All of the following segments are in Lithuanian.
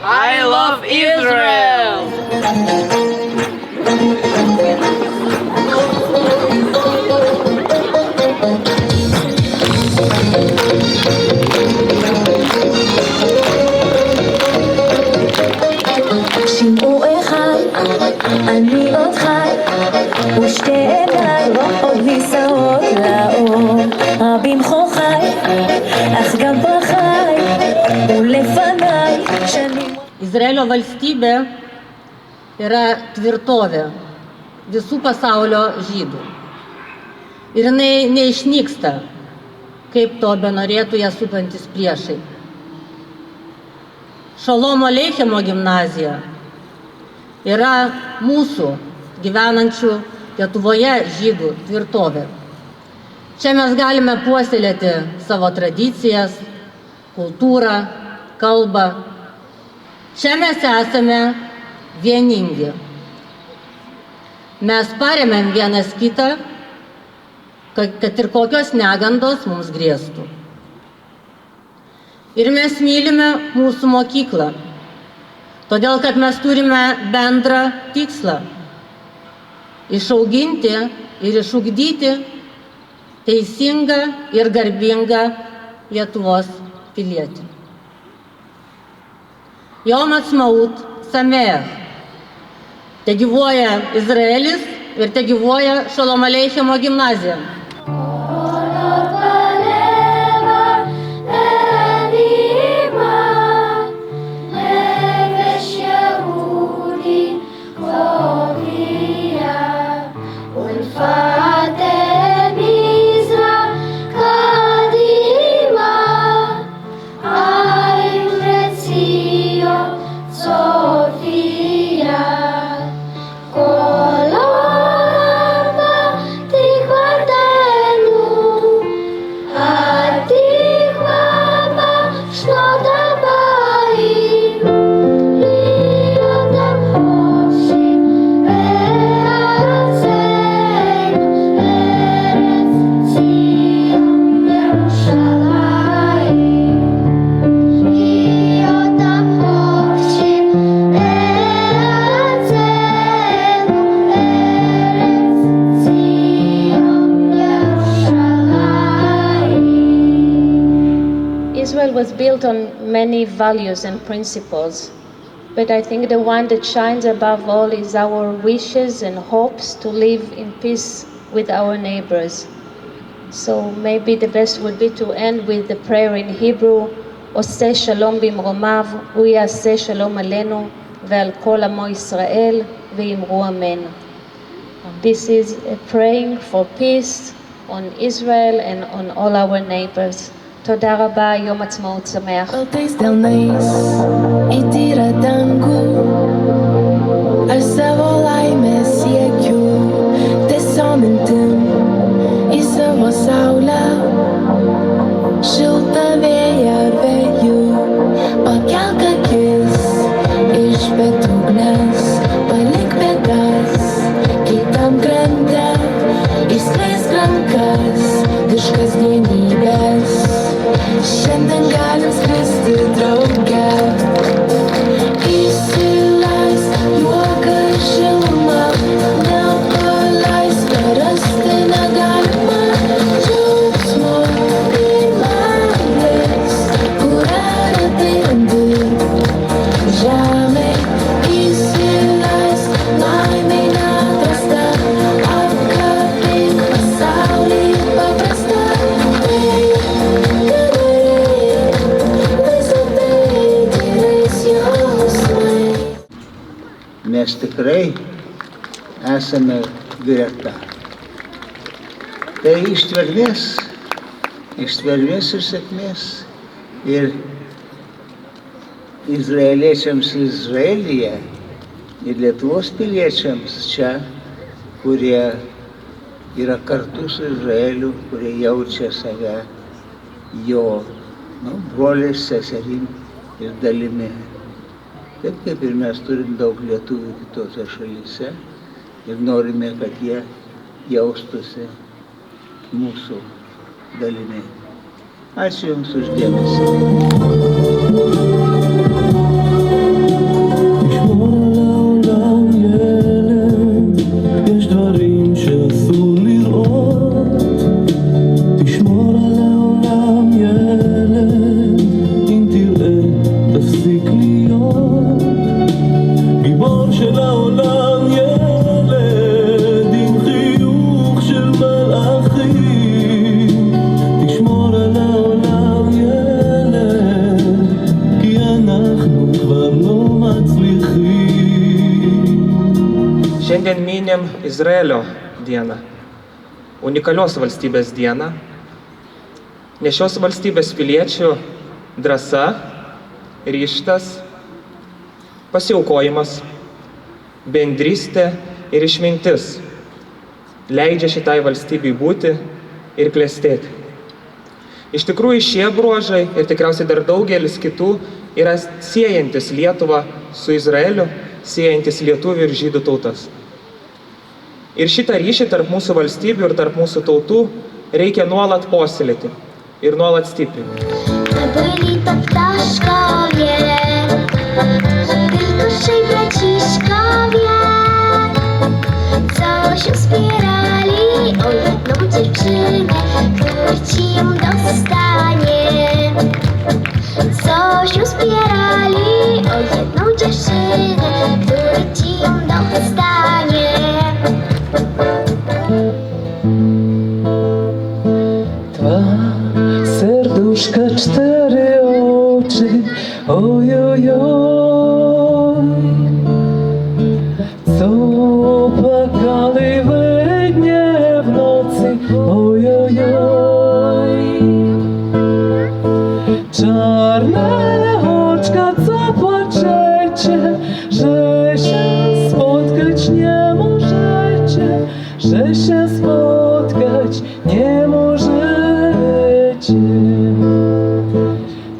I love Israel. שמעו אחד, אני עוד חי, ושתי עיניי עוד נישאות לאור. רבים חוכי, אך גם פרחי, ולפניי שנים. Izraelio valstybė yra tvirtovė visų pasaulio žydų. Ir jinai neišnyksta, kaip to benorėtų ją supantis priešai. Šolomo Aleichemo gimnazija yra mūsų gyvenančių Lietuvoje žydų tvirtovė. Čia mes galime puoselėti savo tradicijas, kultūrą, kalbą. Čia mes esame vieningi. Mes paremiam vienas kitą, kad ir kokios negandos mums grėstų. Ir mes mylime mūsų mokyklą, todėl kad mes turime bendrą tikslą – išauginti ir išugdyti teisingą ir garbingą Lietuvos pilietį. Jom Atzmaut Sameach. Te gyvuoja Izraelis ir te gyvuoja Šolomo Aleichemo gimnazija. Israel was built on many values and principles, but I think the one that shines above all is our wishes and hopes to live in peace with our neighbors. So maybe the best would be to end with the prayer in Hebrew, עושה שלום במרומיו, הוא יעשה שלום עלינו ועל כל עמו ישראל, ואמרו אמן. This is a praying for peace on Israel and on all our neighbors. תודה רבה, יום עצמאות שמח. Baltais delnais įtyra dangų, aš savo laimės siekiu, tiesiog mintim į savo saulę, šiltą vėją veju, pakelk akis iš bedugnės, palik bėdas, kitam krante, išskleisk rankas iš kasdienybės. Šiandien galim skristi drauge, įsileisk juoką ir šilumą, nepaleist, rasti negalima džiaugsmo ir meilės, kurią retai randi žemėj. Įsileisk laimei neatrastą, apkabink pasaulį paprastą. Mes tikrai esame greta. Tai ištvermės ir sėkmės. Ir izraeliečiams Izraelyje ir Lietuvos piliečiams čia, kurie yra kartu su Izraeliu, kurie jaučia save jo broliais, seserim ir dalimi. Taip kaip ir mes turim daug lietuvių kitose šalyse ir norime, kad jie jaustųsi mūsų dalimi. Ačiū Jums už dėmesį. Šiandien minim Izraelio dieną, unikalios valstybės dieną, nes šios valstybės piliečių drąsa, ryžtas, pasiaukojimas, bendrystė ir išmintis leidžia šitai valstybei būti ir klestėti. Iš tikrųjų, šie bruožai ir tikriausiai dar daugelis kitų yra siejantis Lietuvą su Izraeliu, siejantis lietuvių ir žydų tautas. Ir šitą ryšį tarp mūsų valstybių ir tarp mūsų tautų reikia nuolat puoselėti ir nuolat stiprinti. Byli to ptaszkowie, tylko trzej braciszkowie, co się wspierali o jedną dziewczynę, która ci ją dostanie. Co się wspierali o jedną dziewczynę, która ci ją dostanie. Dwa serduszka, cztery oczy, ojojoj, co płakali we dnie, w nocy, ojojoj. Czarne oczka, co płaczecie, że się spotkać nie możecie, że się spotkać nie możecie.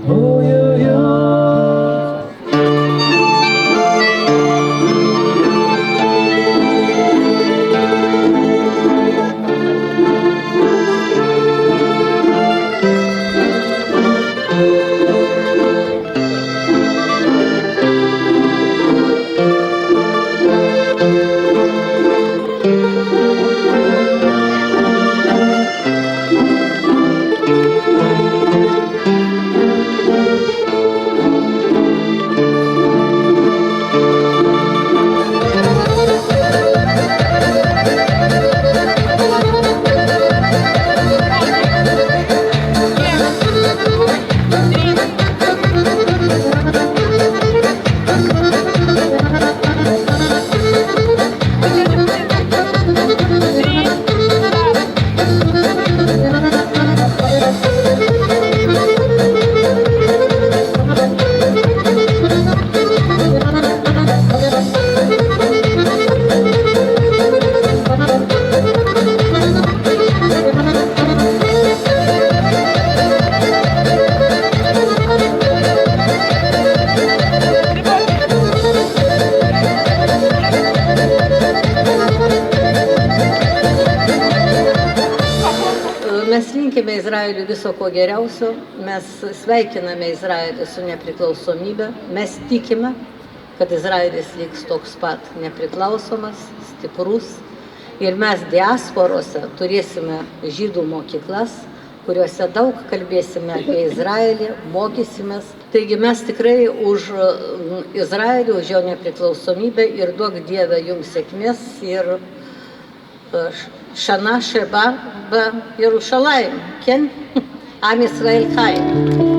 Ojojoj. Mes linkime Izraeliui viso ko geriausio, mes sveikiname Izraelį su nepriklausomybė, mes tikime, kad Izraelis liks toks pat nepriklausomas, stiprus ir mes diasporose turėsime žydų mokyklas, kuriuose daug kalbėsime apie Izraelį, mokysimės. Taigi mes tikrai už Izraelį, už jo nepriklausomybę ir duok Dieve jums sėkmės ir שנה שבה בירושלים, כן? עם ישראל חי.